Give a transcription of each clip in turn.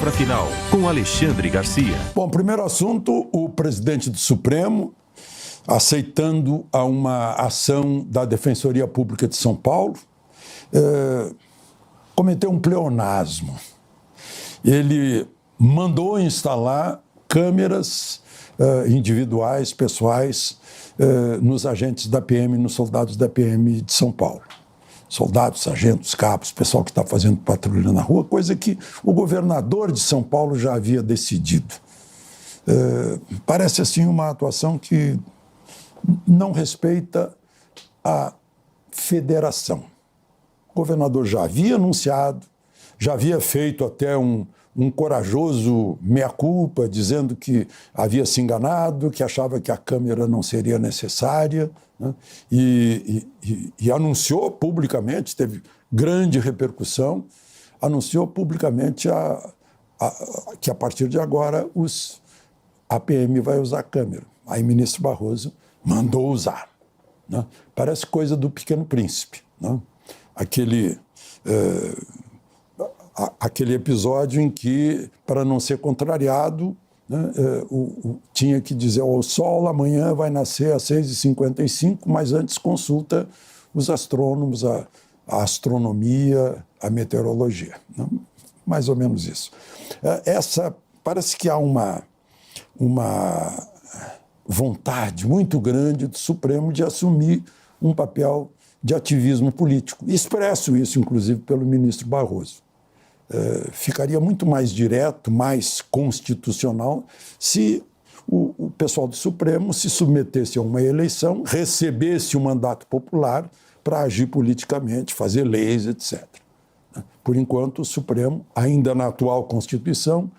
Palavra Final, com Alexandre Garcia. Bom, primeiro assunto, o presidente do Supremo, aceitando uma ação da Defensoria Pública de São Paulo, cometeu um pleonasmo. Ele mandou instalar câmeras individuais, pessoais, nos agentes da PM, nos soldados da PM de São Paulo. Soldados, sargentos, cabos, pessoal que está fazendo patrulha na rua, coisa que o governador de São Paulo já havia decidido. Parece assim uma atuação que não respeita a federação. O governador já havia anunciado, já havia feito até um corajoso meia-culpa, dizendo que havia se enganado, que achava que a Câmara não seria necessária, né? E anunciou publicamente, teve grande repercussão, anunciou publicamente que a partir de agora a PM vai usar a Câmara. Aí o ministro Barroso mandou usar, né? Parece coisa do Pequeno Príncipe, né? Aquele episódio em que, para não ser contrariado, né, tinha que dizer: o sol amanhã vai nascer às 6h55, mas antes consulta os astrônomos, a astronomia, a meteorologia. Né? Mais ou menos isso. Parece que há uma vontade muito grande do Supremo de assumir um papel de ativismo político. Expresso isso, inclusive, pelo ministro Barroso. Ficaria muito mais direto, mais constitucional, se o pessoal do Supremo se submetesse a uma eleição, recebesse o mandato popular para agir politicamente, fazer leis, etc. Por enquanto, o Supremo, ainda na atual Constituição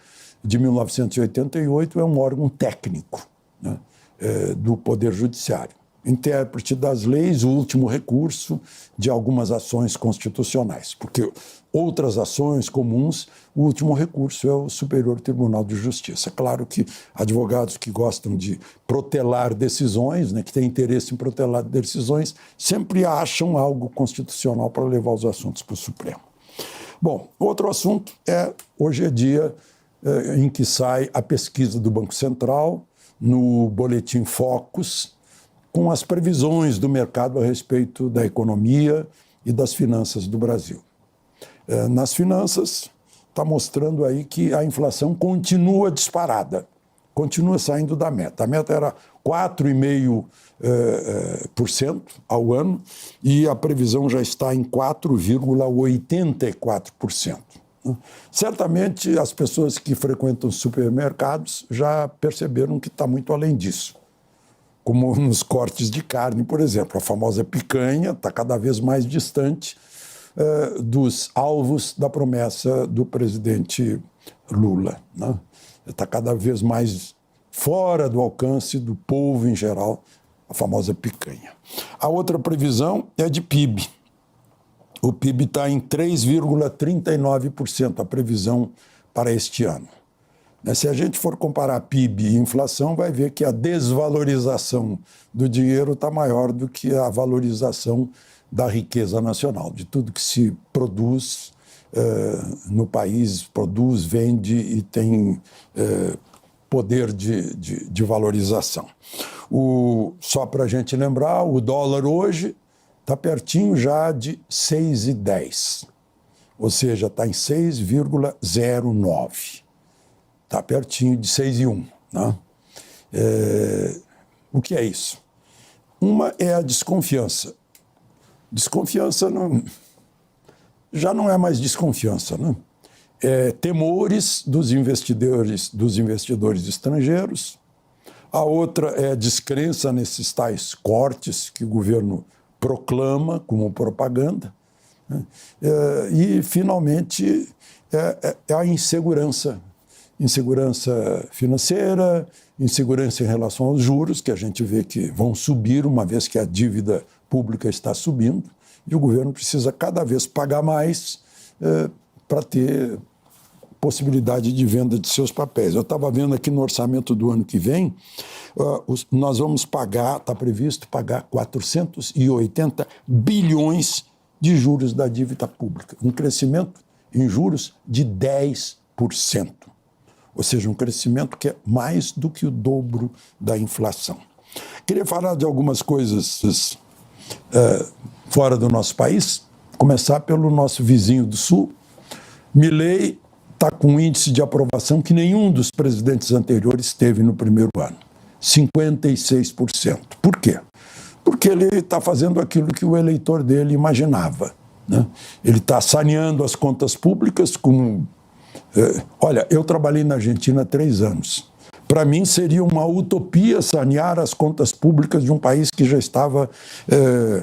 de 1988, é um órgão técnico, né, do Poder Judiciário. Intérprete das leis, o último recurso de algumas ações constitucionais, porque outras ações comuns, o último recurso é o Superior Tribunal de Justiça. Claro que advogados que gostam de protelar decisões, né, que têm interesse em protelar decisões, sempre acham algo constitucional para levar os assuntos para o Supremo. Bom, outro assunto hoje é dia em que sai a pesquisa do Banco Central no Boletim Focus, com as previsões do mercado a respeito da economia e das finanças do Brasil. Nas finanças, está mostrando aí que a inflação continua disparada, continua saindo da meta. A meta era 4,5% ao ano e a previsão já está em 4,84%. Certamente as pessoas que frequentam supermercados já perceberam que está muito além disso. Como nos cortes de carne, por exemplo. A famosa picanha está cada vez mais distante dos alvos da promessa do presidente Lula, né? Está cada vez mais fora do alcance do povo em geral, a famosa picanha. A outra previsão é de PIB. O PIB está em 3,39%, a previsão para este ano. Se a gente for comparar PIB e inflação, vai ver que a desvalorização do dinheiro está maior do que a valorização da riqueza nacional, de tudo que se produz no país, produz, vende e tem poder de valorização. Só para a gente lembrar, o dólar hoje está pertinho já de 6,10, ou seja, está em 6,09. Está pertinho de 6,1. Né? O que é isso? Uma é a desconfiança. Desconfiança já não é mais desconfiança, né? Temores dos investidores estrangeiros. A outra é a descrença nesses tais cortes que o governo proclama como propaganda. Né? E, finalmente, a insegurança. Insegurança financeira, insegurança em relação aos juros, que a gente vê que vão subir uma vez que a dívida pública está subindo, e o governo precisa cada vez pagar mais para ter possibilidade de venda de seus papéis. Eu estava vendo aqui no orçamento do ano que vem, nós vamos pagar, está previsto pagar 480 bilhões de juros da dívida pública, um crescimento em juros de 10%. Ou seja, um crescimento que é mais do que o dobro da inflação. Queria falar de algumas coisas fora do nosso país, começar pelo nosso vizinho do Sul. Milei está com um índice de aprovação que nenhum dos presidentes anteriores teve no primeiro ano, 56%. Por quê? Porque ele está fazendo aquilo que o eleitor dele imaginava, né? Ele está saneando as contas públicas com... Olha, eu trabalhei na Argentina há 3 anos. Para mim seria uma utopia sanear as contas públicas de um país que já estava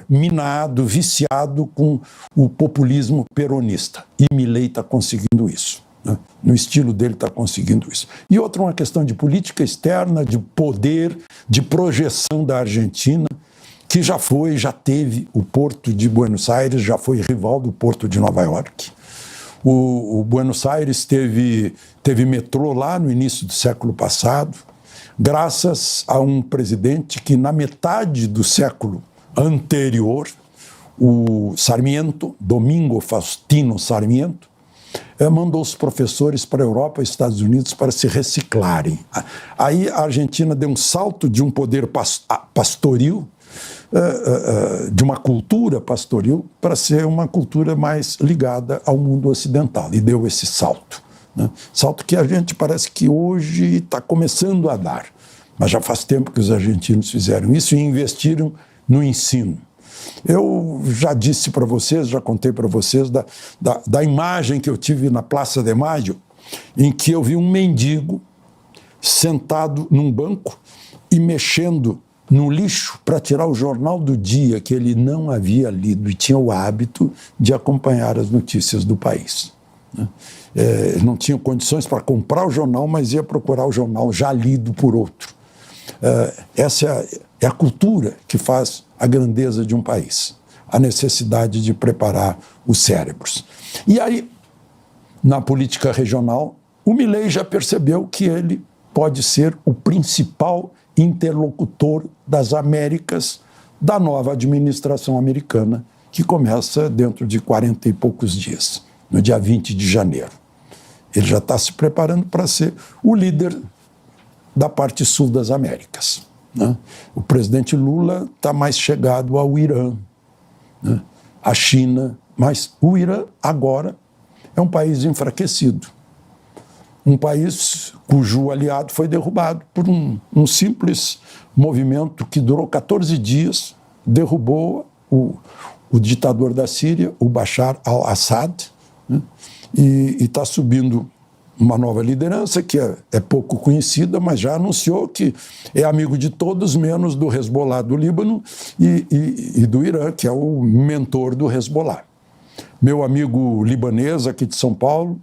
minado, viciado com o populismo peronista. E Milei está conseguindo isso, né? No estilo dele está conseguindo isso. E outra, uma questão de política externa, de poder, de projeção da Argentina, que já teve o Porto de Buenos Aires, já foi rival do Porto de Nova York. O Buenos Aires teve metrô lá no início do século passado, graças a um presidente que, na metade do século anterior, o Sarmiento, Domingo Faustino Sarmiento, mandou os professores para a Europa e Estados Unidos para se reciclarem. Aí a Argentina deu um salto de um poder pastoril, de uma cultura pastoril, para ser uma cultura mais ligada ao mundo ocidental, e deu esse salto, né? Salto que a gente parece que hoje está começando a dar, mas já faz tempo que os argentinos fizeram isso e investiram no ensino. Eu já disse para vocês, já contei para vocês da imagem que eu tive na Praça de Maio, em que eu vi um mendigo sentado num banco e mexendo no lixo para tirar o jornal do dia que ele não havia lido e tinha o hábito de acompanhar as notícias do país, né? Não tinha condições para comprar o jornal, mas ia procurar o jornal já lido por outro. Essa é a cultura que faz a grandeza de um país, a necessidade de preparar os cérebros. E aí, na política regional, o Milei já percebeu que ele pode ser o principal interlocutor das Américas da nova administração americana, que começa dentro de 40 e poucos dias, no dia 20 de janeiro. Ele já está se preparando para ser o líder da parte sul das Américas, né? O presidente Lula está mais chegado ao Irã, né? À China, mas o Irã agora é um país enfraquecido. Um país cujo aliado foi derrubado por um simples movimento que durou 14 dias, derrubou o ditador da Síria, o Bashar al-Assad, né? E está subindo uma nova liderança que é pouco conhecida, mas já anunciou que é amigo de todos, menos do Hezbollah do Líbano e do Irã, que é o mentor do Hezbollah. Meu amigo libanês aqui de São Paulo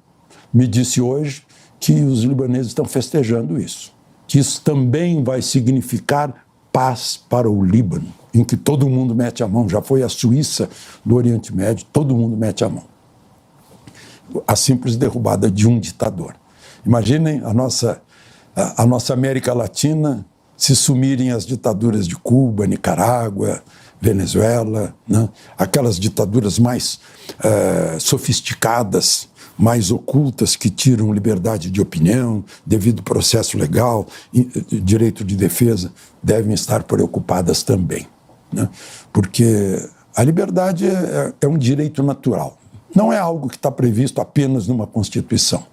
me disse hoje que os libaneses estão festejando isso, que isso também vai significar paz para o Líbano, em que todo mundo mete a mão. Já foi a Suíça do Oriente Médio, todo mundo mete a mão. A simples derrubada de um ditador. Imaginem a nossa América Latina se sumirem as ditaduras de Cuba, Nicarágua, Venezuela, né? Aquelas ditaduras mais sofisticadas, mais ocultas, que tiram liberdade de opinião, devido processo legal, direito de defesa, devem estar preocupadas também, né? Porque a liberdade é um direito natural. Não é algo que está previsto apenas numa Constituição.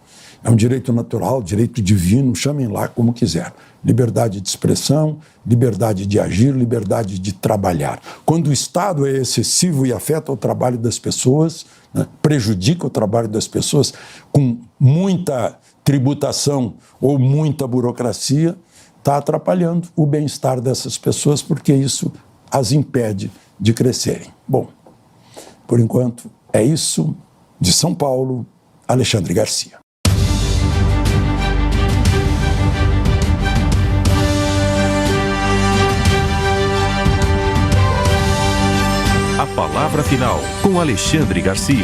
É um direito natural, direito divino, chamem lá como quiser. Liberdade de expressão, liberdade de agir, liberdade de trabalhar. Quando o Estado é excessivo e afeta o trabalho das pessoas, né, prejudica o trabalho das pessoas, com muita tributação ou muita burocracia, está atrapalhando o bem-estar dessas pessoas, porque isso as impede de crescerem. Bom, por enquanto é isso. De São Paulo, Alexandre Garcia. A palavra final com Alexandre Garcia.